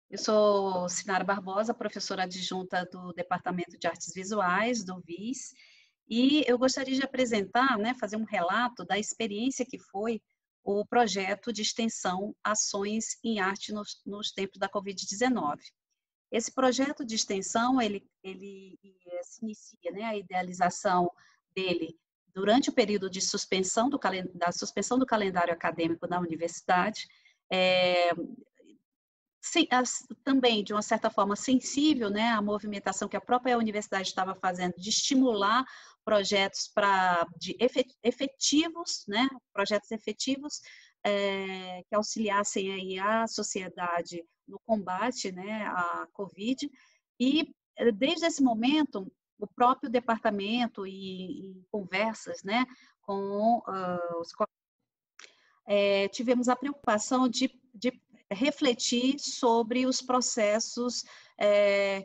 Eu sou Sinara Barbosa, professora adjunta do Departamento de Artes Visuais, do VIS, e eu gostaria de apresentar, né, fazer um relato da experiência que foi o projeto de extensão Ações em Arte nos tempos da Covid-19. Esse projeto de extensão, ele se inicia, né, a idealização dele durante o período de suspensão da suspensão do calendário acadêmico da universidade, é, também, de uma certa forma, sensível, né, à movimentação que a própria universidade estava fazendo de estimular projetos efetivos, né, projetos efetivos que auxiliassem aí a sociedade no combate, né, à Covid, e desde esse momento o próprio departamento e conversas, né, com os tivemos a preocupação de refletir sobre os processos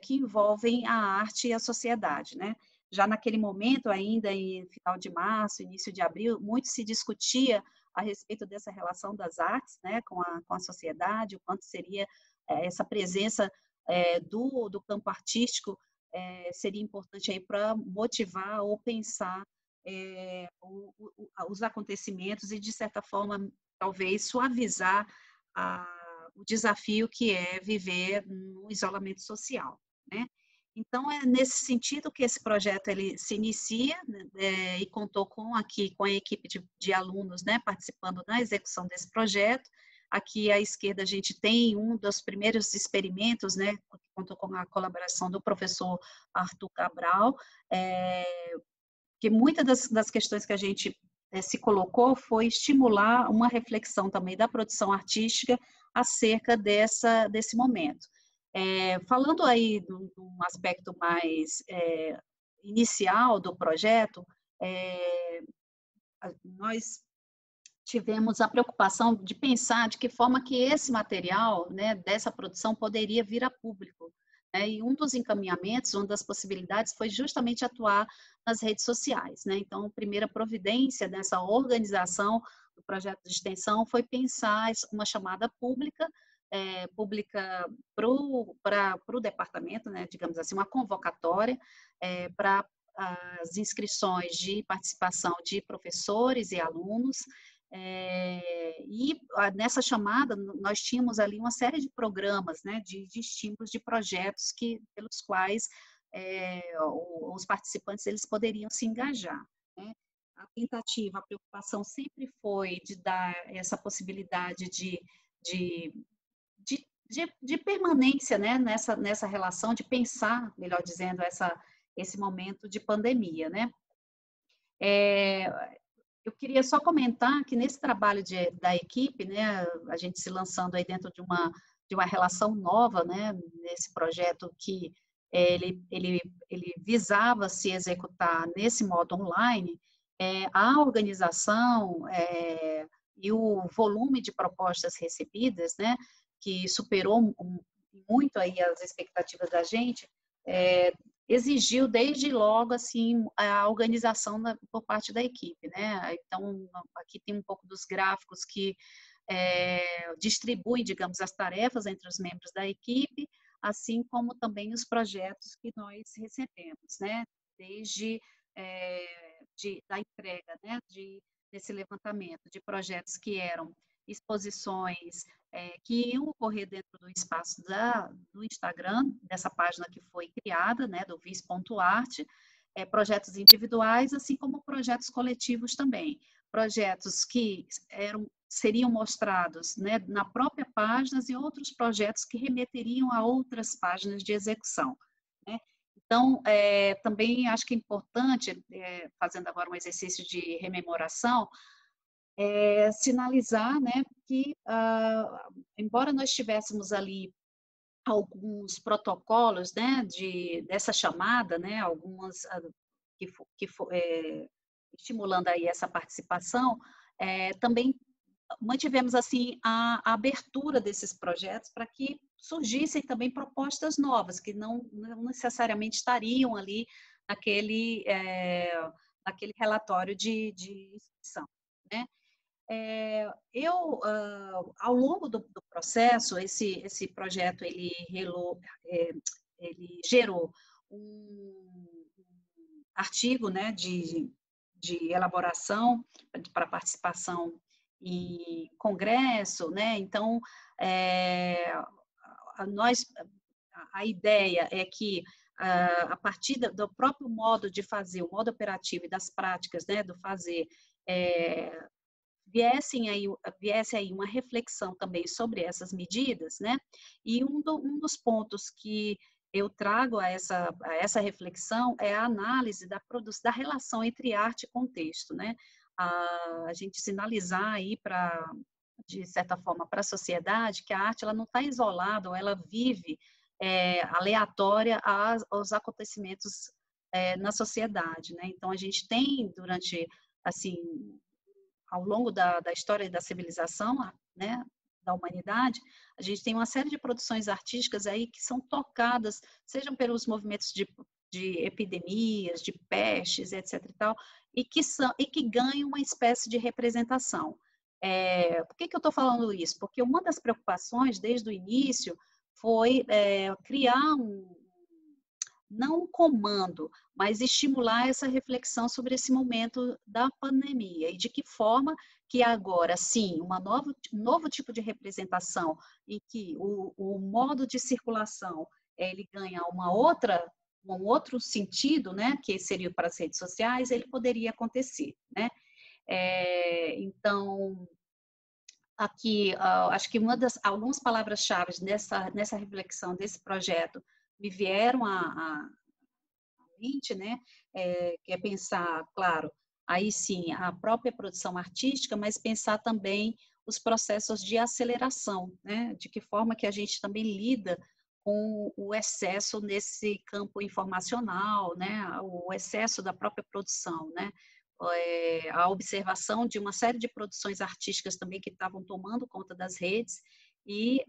que envolvem a arte e a sociedade, né? Já naquele momento, ainda em final de março, início de abril, muito se discutia a respeito dessa relação das artes, né, com a sociedade, o quanto seria essa presença do campo artístico seria importante aí para motivar ou pensar os acontecimentos e, de certa forma, talvez suavizar o desafio que é viver no isolamento social, né? Então, é nesse sentido que esse projeto ele se inicia, né, e contou com a equipe de alunos, né, participando na execução desse projeto. Aqui à esquerda a gente tem um dos primeiros experimentos, né, que contou com a colaboração do professor Arthur Cabral, que muitas das questões que a gente se colocou foi estimular uma reflexão também da produção artística acerca desse momento. Falando aí de um aspecto mais inicial do projeto, nós tivemos a preocupação de pensar de que forma que esse material, né, dessa produção poderia vir a público. Né, e um dos encaminhamentos, uma das possibilidades foi justamente atuar nas redes sociais. Né, então, a primeira providência dessa organização do projeto de extensão foi pensar uma chamada pública, pública para o departamento, né, digamos assim, uma convocatória para as inscrições de participação de professores e alunos, e nessa chamada nós tínhamos ali uma série de programas, né, de estímulos de projetos pelos quais os participantes eles poderiam se engajar, né? A tentativa, a preocupação sempre foi de dar essa possibilidade de, de permanência, né, nessa relação, de pensar, melhor dizendo, esse momento de pandemia, né? Eu queria só comentar que nesse trabalho da equipe, né, a gente se lançando aí dentro de uma relação nova, né, nesse projeto que ele visava se executar nesse modo online, a organização e o volume de propostas recebidas, né, que superou muito aí as expectativas da gente, exigiu desde logo assim a organização por parte da equipe, né? Então aqui tem um pouco dos gráficos que distribuem, digamos, as tarefas entre os membros da equipe, assim como também os projetos que nós recebemos, né? Desde da entrega, né? Desse levantamento de projetos que eram exposições que iam ocorrer dentro do espaço do Instagram, dessa página que foi criada, né, do vis.arte, projetos individuais, assim como projetos coletivos também. Projetos que seriam mostrados, né, na própria página e outros projetos que remeteriam a outras páginas de execução, né? Então, também acho que é importante, fazendo agora um exercício de rememoração, sinalizar, né, que, embora nós tivéssemos ali alguns protocolos, né, dessa chamada, né, algumas estimulando aí essa participação, também mantivemos assim a abertura desses projetos para que surgissem também propostas novas que não necessariamente estariam ali naquele relatório de inscrição, né? Ao longo do processo, esse projeto ele gerou um artigo, né, de elaboração para participação em congresso, né? Então, nós a ideia é que a partir do próprio modo de fazer, o modo operativo e das práticas, né, do fazer, viesse aí uma reflexão também sobre essas medidas, né? E um dos pontos que eu trago a essa reflexão é a análise da relação entre arte e contexto, né? A gente sinalizar aí de certa forma, para a sociedade, que a arte ela não está isolada, ou ela vive aleatória aos acontecimentos na sociedade, né? Então, a gente tem, durante, assim, ao longo da história da civilização, né, da humanidade, a gente tem uma série de produções artísticas aí que são tocadas, sejam pelos movimentos de epidemias, de pestes, etc. e tal, e que ganham uma espécie de representação. Por que eu estou falando isso? Porque uma das preocupações, desde o início, foi criar não um comando, mas estimular essa reflexão sobre esse momento da pandemia e de que forma que agora, sim, um novo tipo de representação em que o modo de circulação ele ganha um outro sentido, né, que seria para as redes sociais, ele poderia acontecer, né? Então, aqui, acho que algumas palavras-chave nessa reflexão desse projeto me vieram à mente, né? Que é pensar, claro, aí sim, a própria produção artística, mas pensar também os processos de aceleração, né? De que forma que a gente também lida com o excesso nesse campo informacional, né? O excesso da própria produção, né? A observação de uma série de produções artísticas também que estavam tomando conta das redes e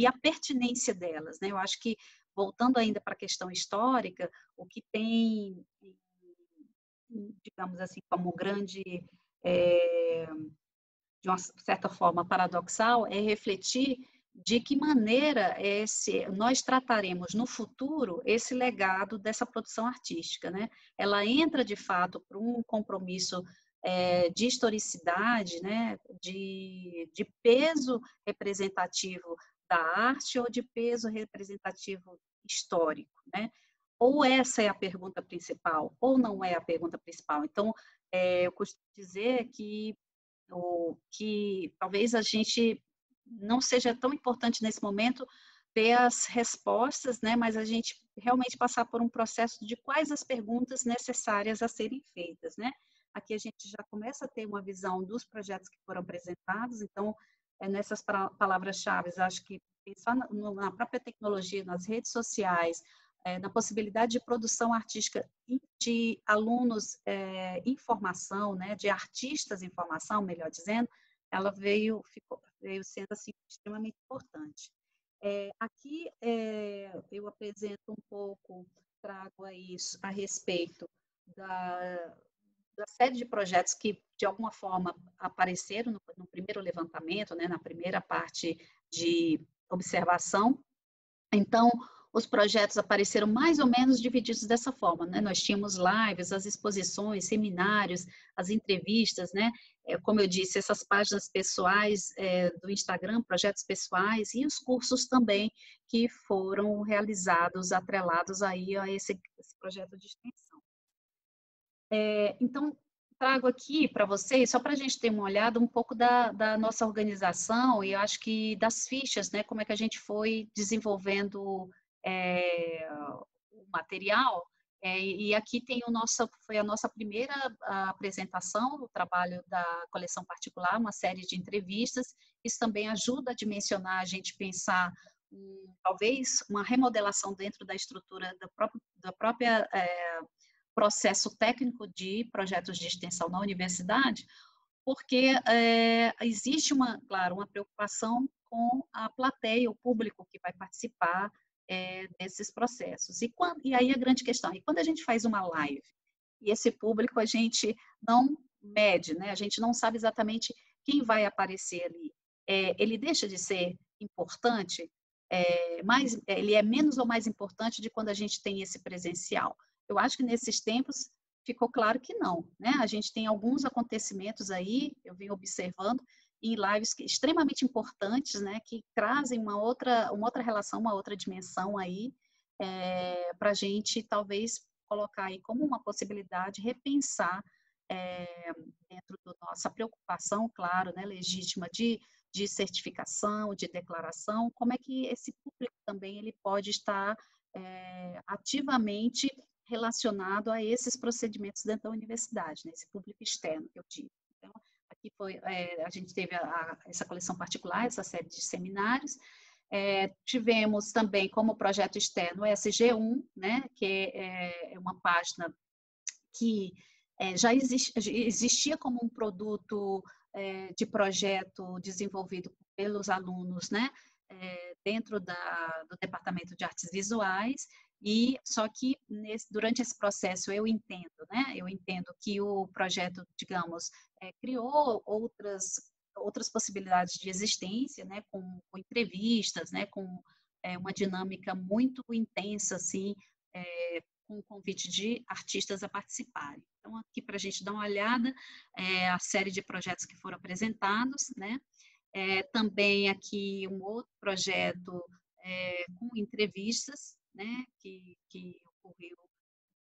a pertinência delas, né? Eu acho que, voltando ainda para a questão histórica, o que tem, digamos assim, como grande, de uma certa forma, paradoxal, é refletir de que maneira nós trataremos no futuro esse legado dessa produção artística, né? Ela entra, de fato, para um compromisso de historicidade, né? De peso representativo da arte ou de peso representativo histórico, né? Ou essa é a pergunta principal, ou não é a pergunta principal. Então, eu costumo dizer que talvez a gente não seja tão importante nesse momento ter as respostas, né, mas a gente realmente passar por um processo de quais as perguntas necessárias a serem feitas, né? Aqui a gente já começa a ter uma visão dos projetos que foram apresentados, então, nessas palavras-chave, acho que pensar na própria tecnologia, nas redes sociais, na possibilidade de produção artística de alunos em formação, né, de artistas em formação, melhor dizendo, ela veio sendo assim, extremamente importante. Aqui eu apresento um pouco, trago aí a respeito da série de projetos que, de alguma forma, apareceram no primeiro levantamento, né, na primeira parte de observação. Então, os projetos apareceram mais ou menos divididos dessa forma, né? Nós tínhamos lives, as exposições, seminários, as entrevistas, né? Como eu disse, essas páginas pessoais do Instagram, projetos pessoais, e os cursos também que foram realizados, atrelados aí a esse projeto de extensão. Então, trago aqui para vocês, só para a gente ter uma olhada um pouco da nossa organização e eu acho que das fichas, né, como é que a gente foi desenvolvendo o material, e aqui tem foi a nossa primeira apresentação, o trabalho da coleção particular, uma série de entrevistas, isso também ajuda a dimensionar, a gente pensar talvez uma remodelação dentro da estrutura da própria processo técnico de projetos de extensão na universidade, porque existe claro, uma preocupação com a plateia, o público que vai participar desses processos. E aí a grande questão, e quando a gente faz uma live, e esse público a gente não mede, né? A gente não sabe exatamente quem vai aparecer ali. Ele deixa de ser importante, ele é menos ou mais importante de quando a gente tem esse presencial. Eu acho que nesses tempos ficou claro que não, né? A gente tem alguns acontecimentos aí, eu venho observando, em lives extremamente importantes, né? Que trazem uma outra relação, uma outra dimensão aí, para a gente talvez colocar aí como uma possibilidade, repensar dentro da nossa preocupação, claro, né, legítima de certificação, de declaração, como é que esse público também ele pode estar ativamente relacionado a esses procedimentos dentro da universidade, né, esse público externo que eu digo. Então, aqui a gente teve essa coleção particular, essa série de seminários. Tivemos também como projeto externo o SG1, né, que é uma página que já existia como um produto de projeto desenvolvido pelos alunos, né, dentro do Departamento de Artes Visuais, e só que durante esse processo eu entendo, né, eu entendo que o projeto, digamos, criou outras possibilidades de existência, né, com entrevistas, né, com uma dinâmica muito intensa, assim, com o convite de artistas a participarem. Então, aqui para a gente dar uma olhada, a série de projetos que foram apresentados, né? Também aqui um outro projeto com entrevistas, né? Que ocorreu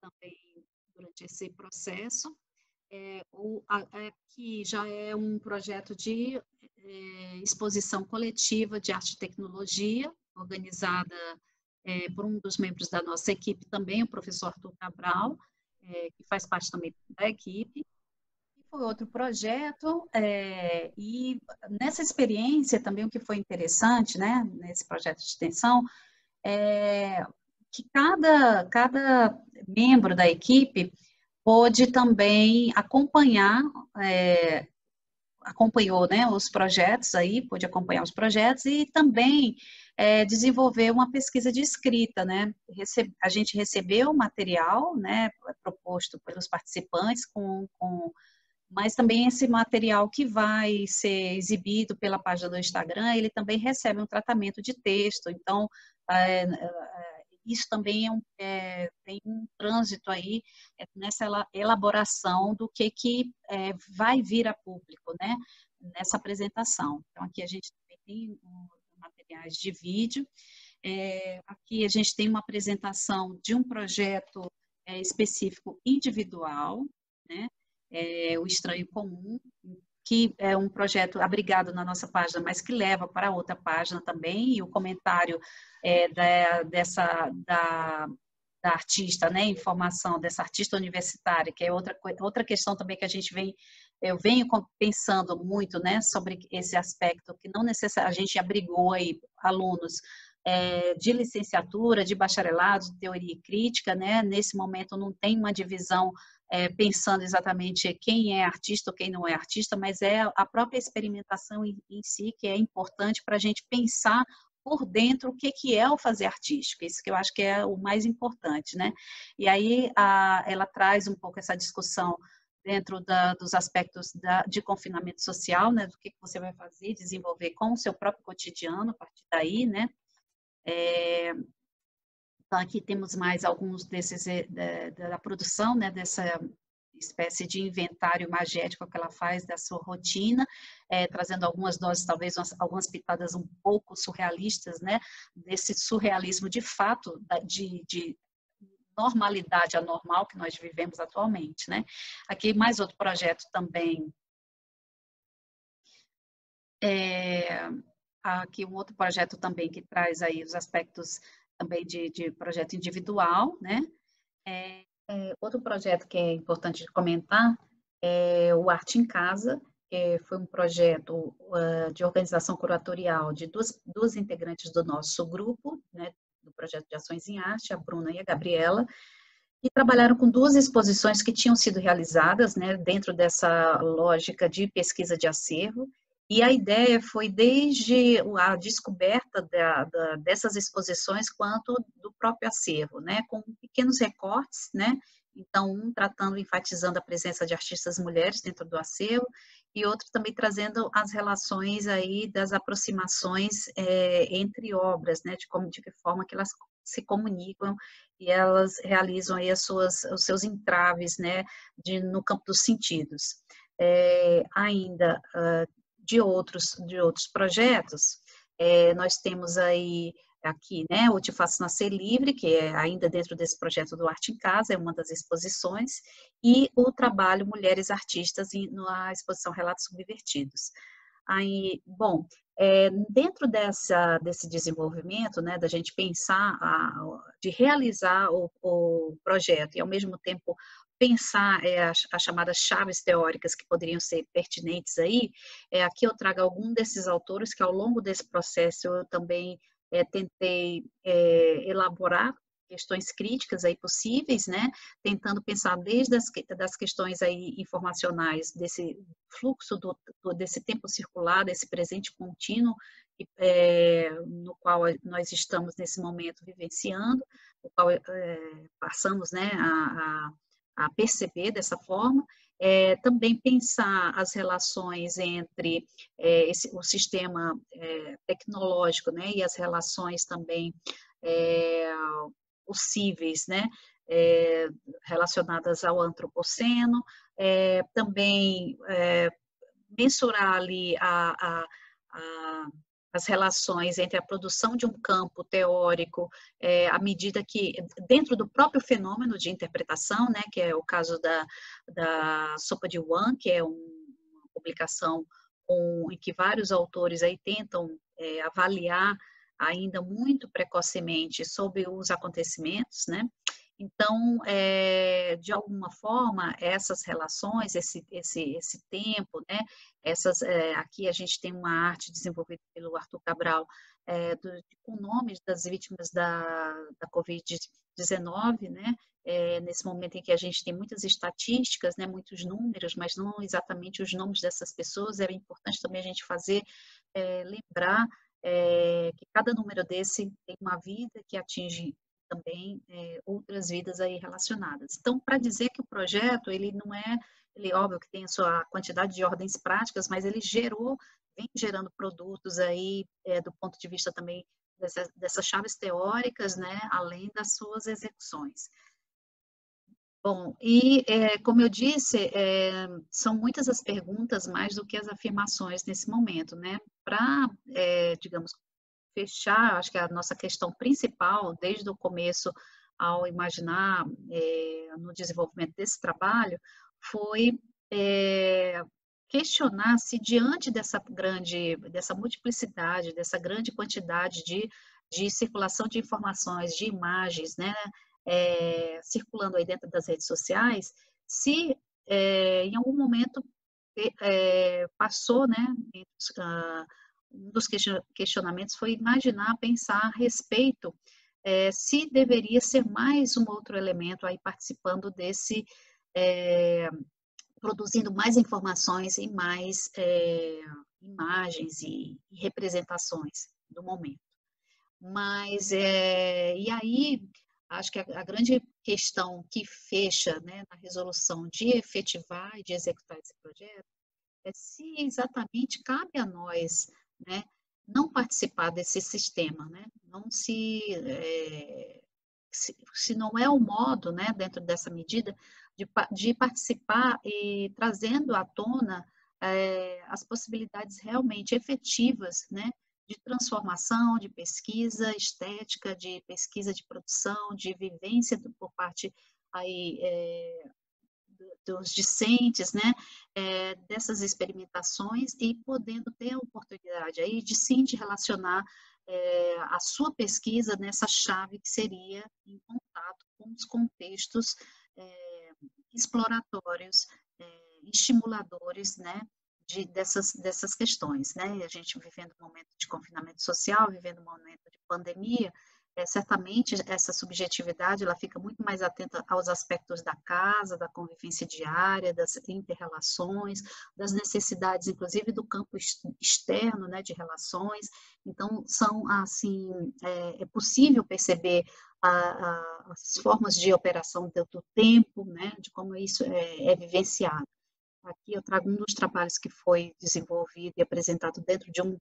também durante esse processo. Aqui já é um projeto de exposição coletiva de arte e tecnologia, organizada por um dos membros da nossa equipe também, o professor Arthur Cabral, que faz parte também da equipe. E foi outro projeto, e nessa experiência também o que foi interessante, né, nesse projeto de extensão, que cada membro da equipe pôde também acompanhou, né, os projetos aí, pôde acompanhar os projetos e também desenvolver uma pesquisa de escrita, né? A gente recebeu o material, né, proposto pelos participantes, mas também esse material que vai ser exibido pela página do Instagram, ele também recebe um tratamento de texto, então isso também tem um trânsito aí nessa elaboração do que vai vir a público, né, nessa apresentação. Então, aqui a gente também tem materiais de vídeo. Aqui a gente tem uma apresentação de um projeto específico individual, né, o Estranho Comum, que é um projeto abrigado na nossa página, mas que leva para outra página também, e o comentário da artista, né, informação dessa artista universitária, que é outra questão também que eu venho pensando muito, né, sobre esse aspecto, que não necessariamente, a gente abrigou aí alunos de licenciatura, de bacharelado, de teoria e crítica, né, nesse momento não tem uma divisão pensando exatamente quem é artista ou quem não é artista, mas é a própria experimentação em si que é importante para a gente pensar por dentro o que é o fazer artístico, isso que eu acho que é o mais importante, né? E aí ela traz um pouco essa discussão dentro dos aspectos de confinamento social, né? Do que você vai fazer, desenvolver com o seu próprio cotidiano, a partir daí, né? Então, aqui temos mais alguns desses da produção, né, dessa espécie de inventário magético que ela faz da sua rotina, trazendo algumas doses, talvez algumas pitadas um pouco surrealistas, né, desse surrealismo de fato, de normalidade anormal que nós vivemos atualmente, né. Aqui mais outro projeto também, aqui um outro projeto também que traz aí os aspectos também de projeto individual, né? Outro projeto que é importante comentar é o Arte em Casa, que foi um projeto de organização curatorial de duas integrantes do nosso grupo, né, do projeto de ações em arte, a Bruna e a Gabriela, e trabalharam com duas exposições que tinham sido realizadas, né, dentro dessa lógica de pesquisa de acervo. E a ideia foi desde a descoberta dessas exposições quanto do próprio acervo, né, com pequenos recortes, né, Então, um tratando, enfatizando a presença de artistas mulheres dentro do acervo, e outro também trazendo as relações aí das aproximações entre obras, né, de que forma que elas se comunicam e elas realizam aí os seus entraves, né, no campo dos sentidos. Ainda de outros projetos, nós temos aí aqui, né, o Te Faço Nascer Livre, que é ainda dentro desse projeto do Arte em Casa, é uma das exposições, e o trabalho Mulheres Artistas na exposição Relatos Subvertidos. Aí, bom, dentro desse desenvolvimento, né, da gente pensar, de realizar o projeto e, ao mesmo tempo, pensar as chamadas chaves teóricas que poderiam ser pertinentes aí, aqui eu trago algum desses autores que, ao longo desse processo, eu também tentei elaborar questões críticas aí possíveis, né, tentando pensar desde das questões aí informacionais, desse fluxo desse tempo circular, desse presente contínuo, no qual nós estamos nesse momento vivenciando, no qual passamos, né, a perceber dessa forma, também pensar as relações entre o sistema tecnológico, né, e as relações também possíveis, né, relacionadas ao antropoceno, também mensurar ali as relações entre a produção de um campo teórico, à medida que, dentro do próprio fenômeno de interpretação, né, que é o caso da Sopa de One, que é uma publicação em que vários autores aí tentam avaliar ainda muito precocemente sobre os acontecimentos, né? Então, de alguma forma, essas relações, esse tempo, né? Aqui a gente tem uma arte desenvolvida pelo Arthur Cabral, com nomes das vítimas da Covid-19, né? Nesse momento em que a gente tem muitas estatísticas, né? Muitos números, mas não exatamente os nomes dessas pessoas, era importante também a gente lembrar que cada número desse tem uma vida que atinge também outras vidas aí relacionadas. Então, para dizer que o projeto, ele não é, ele óbvio que tem a sua quantidade de ordens práticas, mas ele vem gerando produtos aí do ponto de vista também dessas chaves teóricas, né, além das suas execuções. Bom, e como eu disse, são muitas as perguntas mais do que as afirmações nesse momento, né? Para, digamos, fechar, acho que a nossa questão principal, desde o começo, ao imaginar no desenvolvimento desse trabalho, foi questionar se diante dessa multiplicidade, dessa grande quantidade de circulação de informações, de imagens, né, circulando aí dentro das redes sociais, se em algum momento passou, né, um dos questionamentos foi imaginar, pensar a respeito se deveria ser mais um outro elemento aí participando desse, produzindo mais informações e mais imagens e representações do momento. Mas, e aí, acho que a grande questão que fecha, né, na resolução de efetivar e de executar esse projeto é se exatamente cabe a nós, né, não participar desse sistema, né, não se não é o modo, né, dentro dessa medida, de participar e trazendo à tona as possibilidades realmente efetivas, né, de transformação, de pesquisa estética, de pesquisa de produção, de vivência por parte aí, dos discentes, né, dessas experimentações e podendo ter a oportunidade aí de sim de relacionar a sua pesquisa nessa chave que seria em contato com os contextos exploratórios, estimuladores, né, dessas questões, né, e a gente vivendo um momento de confinamento social, vivendo um momento de pandemia, certamente essa subjetividade ela fica muito mais atenta aos aspectos da casa, da convivência diária, das inter-relações, das necessidades, inclusive, do campo externo, né, de relações. Então, são, assim, é possível perceber as formas de operação do tempo, né, de como isso é vivenciado. Aqui eu trago um dos trabalhos que foi desenvolvido e apresentado dentro de um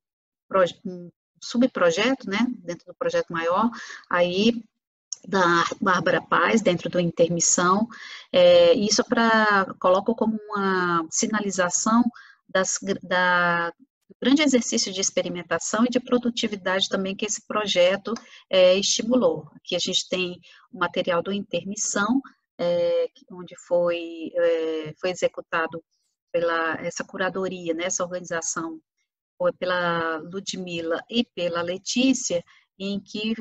subprojeto, né, dentro do projeto maior, aí da Bárbara Paz, dentro do Intermissão, isso coloco como uma sinalização do grande exercício de experimentação e de produtividade também que esse projeto estimulou. Aqui a gente tem o material do Intermissão, onde foi executado essa curadoria, né, essa organização, pela Ludmila e pela Letícia, em que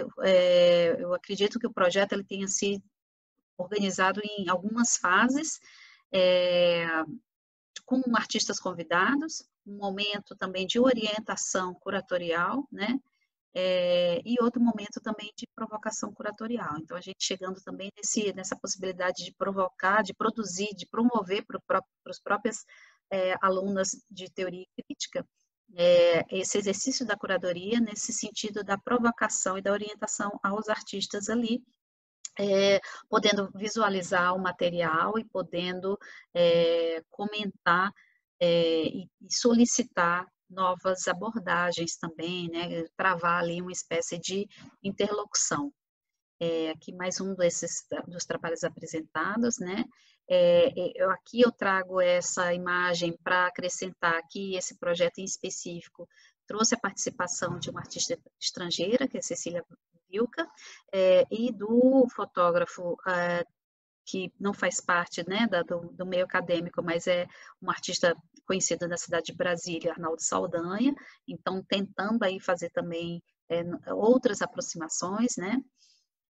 eu acredito que o projeto ele tenha sido organizado em algumas fases, com artistas convidados, um momento também de orientação curatorial, né? E outro momento também de provocação curatorial. Então, a gente chegando também nessa possibilidade de provocar, de produzir, de promover para os próprios alunas de teoria e crítica, esse exercício da curadoria nesse sentido da provocação e da orientação aos artistas ali, podendo visualizar o material e podendo comentar e solicitar novas abordagens também, né, travar ali uma espécie de interlocução. Aqui mais um dos trabalhos apresentados, né, aqui eu trago essa imagem para acrescentar que esse projeto em específico trouxe a participação de uma artista estrangeira, que é Cecília Vilca, e do fotógrafo que não faz parte, né, do meio acadêmico, mas é um artista conhecido na cidade de Brasília, Arnaldo Saldanha, então tentando aí fazer também outras aproximações, né,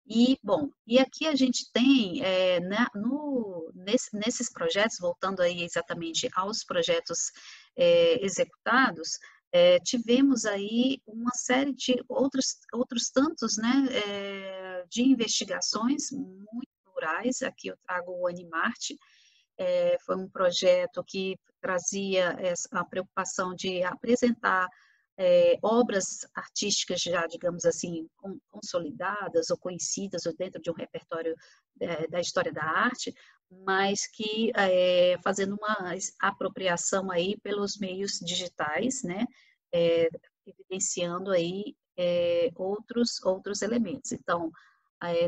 e aqui a gente tem, nesses projetos, voltando aí exatamente aos projetos executados, tivemos aí uma série de outros tantos, né, de investigações muito plurais. Aqui eu trago o Animarte, foi um projeto que trazia a preocupação de apresentar obras artísticas já, digamos assim, consolidadas ou conhecidas ou dentro de um repertório da história da arte, mas que fazendo uma apropriação aí pelos meios digitais, né, evidenciando aí outros elementos. Então,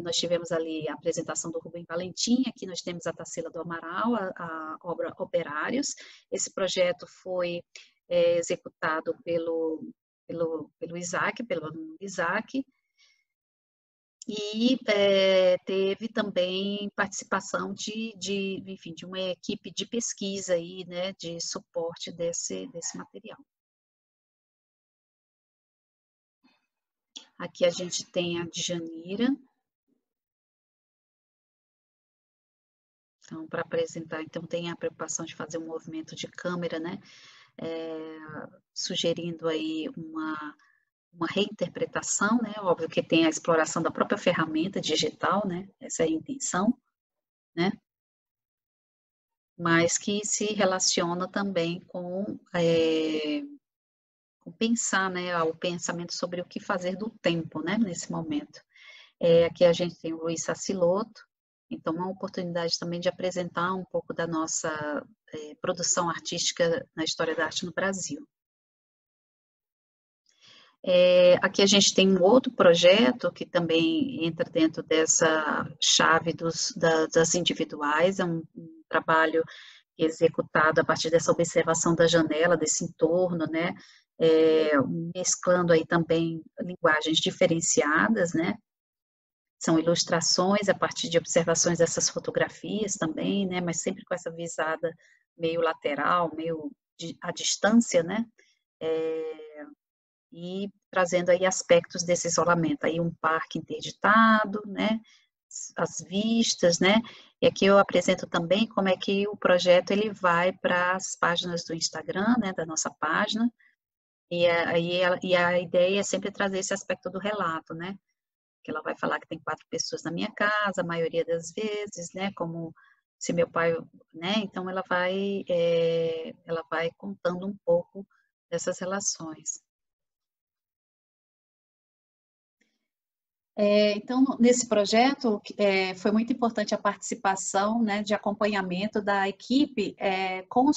nós tivemos ali a apresentação do Rubem Valentim, aqui nós temos a Tarsila do Amaral, a obra Operários. Esse projeto foi executado pelo Isaac, pelo aluno Isaac, e teve também participação enfim, de uma equipe de pesquisa aí, né, de suporte desse material. Aqui a gente tem a Djanira. Então, para apresentar, então tem a preocupação de fazer um movimento de câmera, né, sugerindo aí uma reinterpretação, né, óbvio que tem a exploração da própria ferramenta digital, né, essa é a intenção, né, mas que se relaciona também com pensar, né, o pensamento sobre o que fazer do tempo, né, nesse momento. Aqui a gente tem o Luiz Saciloto, então uma oportunidade também de apresentar um pouco da nossa produção artística na história da arte no Brasil. Aqui a gente tem um outro projeto que também entra dentro dessa chave das individuais, é um trabalho executado a partir dessa observação da janela, desse entorno, né, mesclando aí também linguagens diferenciadas, né, são ilustrações a partir de observações dessas fotografias também, né, mas sempre com essa visada meio lateral, meio à distância, né, e trazendo aí aspectos desse isolamento, aí um parque interditado, né, as vistas, né, e aqui eu apresento também como é que o projeto ele vai para as páginas do Instagram, né, da nossa página, e a ideia é sempre trazer esse aspecto do relato, né, que ela vai falar que tem 4 pessoas na minha casa, a maioria das vezes, né, como se meu pai, né, então ela vai contando um pouco dessas relações. Então, nesse projeto, foi muito importante a participação, né, de acompanhamento da equipe com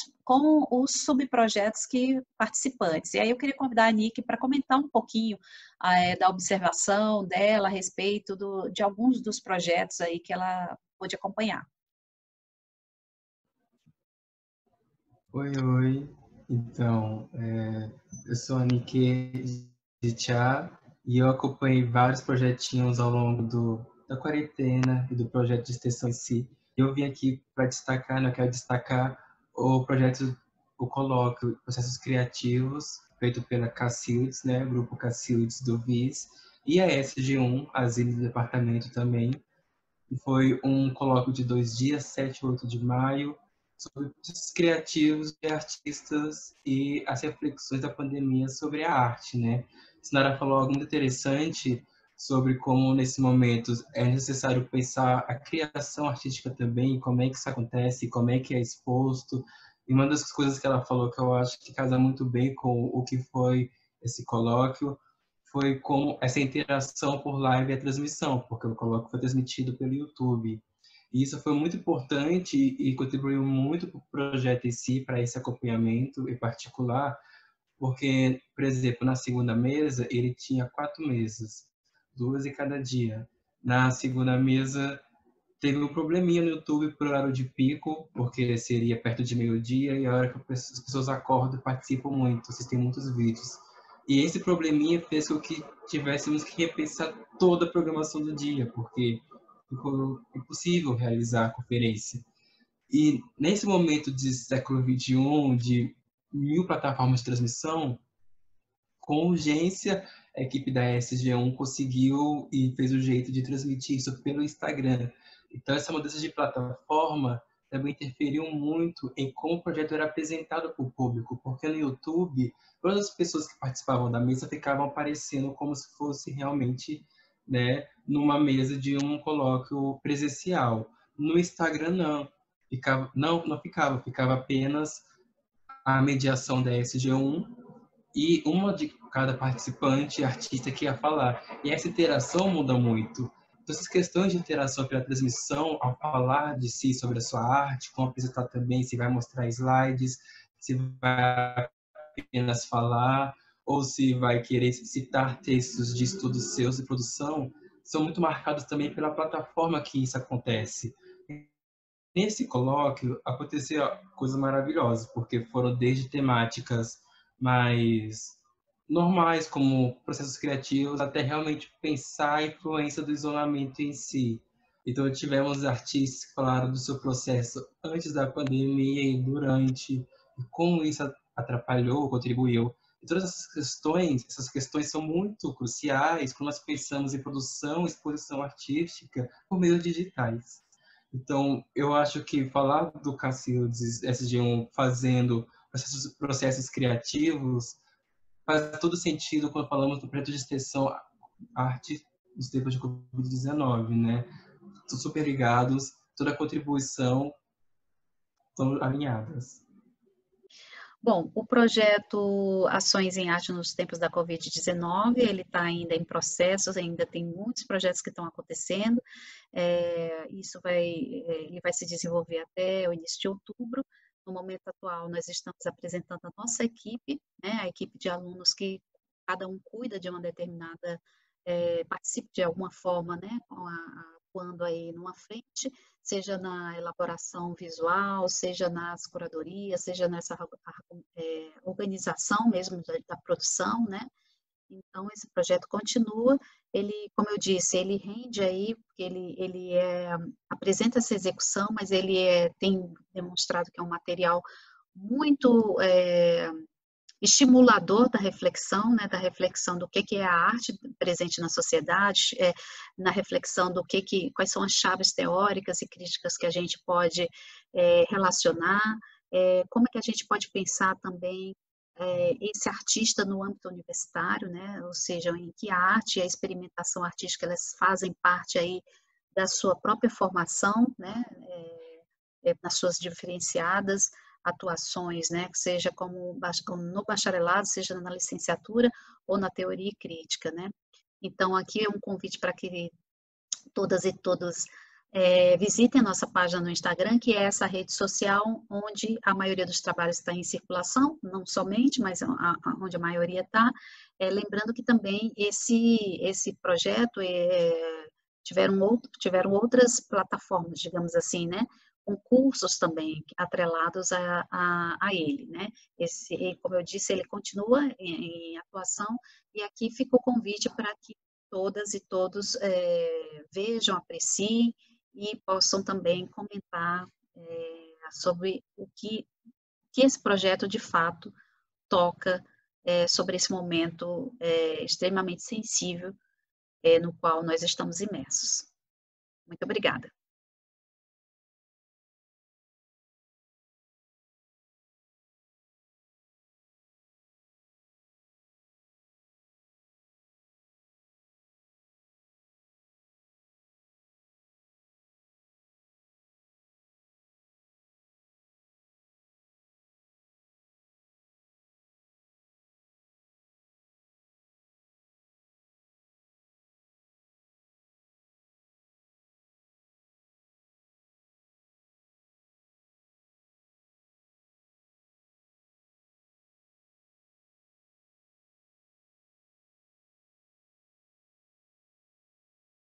os subprojetos que participantes. E aí eu queria convidar a Nick para comentar um pouquinho da observação dela a respeito de alguns dos projetos aí que ela pôde acompanhar. Oi, oi. Então, eu sou a Nick de Tchá e eu acompanhei vários projetinhos ao longo da quarentena e do projeto de extensão em si. Eu vim aqui para destacar, né, eu quero destacar o projeto, o colóquio Processos Criativos, feito pela Cacildes, né, o grupo Cacildes do VIS, e a SG1, Asilo do Departamento também. E foi um colóquio de 2 dias, 7 e 8 de maio, sobre processos criativos de artistas e as reflexões da pandemia sobre a arte, né? A Sinara falou algo muito interessante sobre como, nesse momento, é necessário pensar a criação artística também, como é que isso acontece, como é que é exposto. E uma das coisas que ela falou que eu acho que casa muito bem com o que foi esse colóquio foi como essa interação por live e a transmissão, porque o colóquio foi transmitido pelo YouTube. E isso foi muito importante e contribuiu muito para o projeto em si, para esse acompanhamento em particular, porque, por exemplo, na segunda mesa, ele tinha 4 mesas, 2 em cada dia. Na segunda mesa, teve um probleminha no YouTube por horário de pico, porque seria perto de meio-dia e a hora que as pessoas acordam participam muito, assistem muitos vídeos. E esse probleminha fez com que tivéssemos que repensar toda a programação do dia, porque ficou impossível realizar a conferência. E nesse momento de século XXI, de 1000 plataformas de transmissão, com urgência, a equipe da SG1 conseguiu e fez o jeito de transmitir isso pelo Instagram. Então, essa mudança de plataforma também interferiu muito em como o projeto era apresentado para o público, porque no YouTube, todas as pessoas que participavam da mesa ficavam aparecendo como se fosse realmente, né, numa mesa de um colóquio presencial. No Instagram, não. Não ficava, ficava apenas a mediação da SG1 e uma de cada participante, artista que ia falar. E essa interação muda muito. Então, essas questões de interação pela transmissão, ao falar de si sobre a sua arte, como apresentar também, se vai mostrar slides, se vai apenas falar, ou se vai querer citar textos de estudos seus e produção, são muito marcados também pela plataforma que isso acontece. Nesse colóquio aconteceu coisas maravilhosas, porque foram desde temáticas mais normais, como processos criativos, até realmente pensar a influência do isolamento em si. Então, tivemos artistas que falaram do seu processo antes da pandemia e durante, e como isso atrapalhou, contribuiu. E todas essas questões são muito cruciais quando nós pensamos em produção e exposição artística por meios digitais. Então, eu acho que falar do Cacildes SG1 fazendo processos criativos faz todo sentido quando falamos do projeto de extensão arte nos tempos de Covid-19, né? Estão super ligados, toda a contribuição estão alinhadas. Bom, o projeto Ações em Arte nos Tempos da Covid-19, ele está ainda em processos, ainda tem muitos projetos que estão acontecendo, ele vai se desenvolver até o início de outubro. No momento atual, nós estamos apresentando a nossa equipe, né, a equipe de alunos que cada um cuida de uma determinada, participe de alguma forma, né, atuando aí numa frente, seja na elaboração visual, seja nas curadorias, seja nessa organização mesmo da produção, né? Então, esse projeto continua, ele, como eu disse, ele rende aí, porque ele apresenta essa execução, mas ele tem demonstrado que é um material muito estimulador da reflexão, né, da reflexão do que é a arte presente na sociedade, na reflexão do quais são as chaves teóricas e críticas que a gente pode relacionar, como é que a gente pode pensar também esse artista no âmbito universitário, né, ou seja, em que a arte e a experimentação artística elas fazem parte aí da sua própria formação, né, nas suas diferenciadas atuações, né, seja como no bacharelado, seja na licenciatura ou na teoria crítica, né. Então, aqui é um convite para que todas e todos visitem a nossa página no Instagram, que é essa rede social onde a maioria dos trabalhos está em circulação, não somente, mas onde a maioria está. Lembrando que também esse projeto tiveram outras plataformas, digamos assim, né? Com cursos também atrelados a ele, né? Como eu disse, ele continua em atuação, e aqui fica o convite para que todas e todos vejam, apreciem e possam também comentar sobre o que esse projeto de fato toca sobre esse momento extremamente sensível no qual nós estamos imersos. Muito obrigada.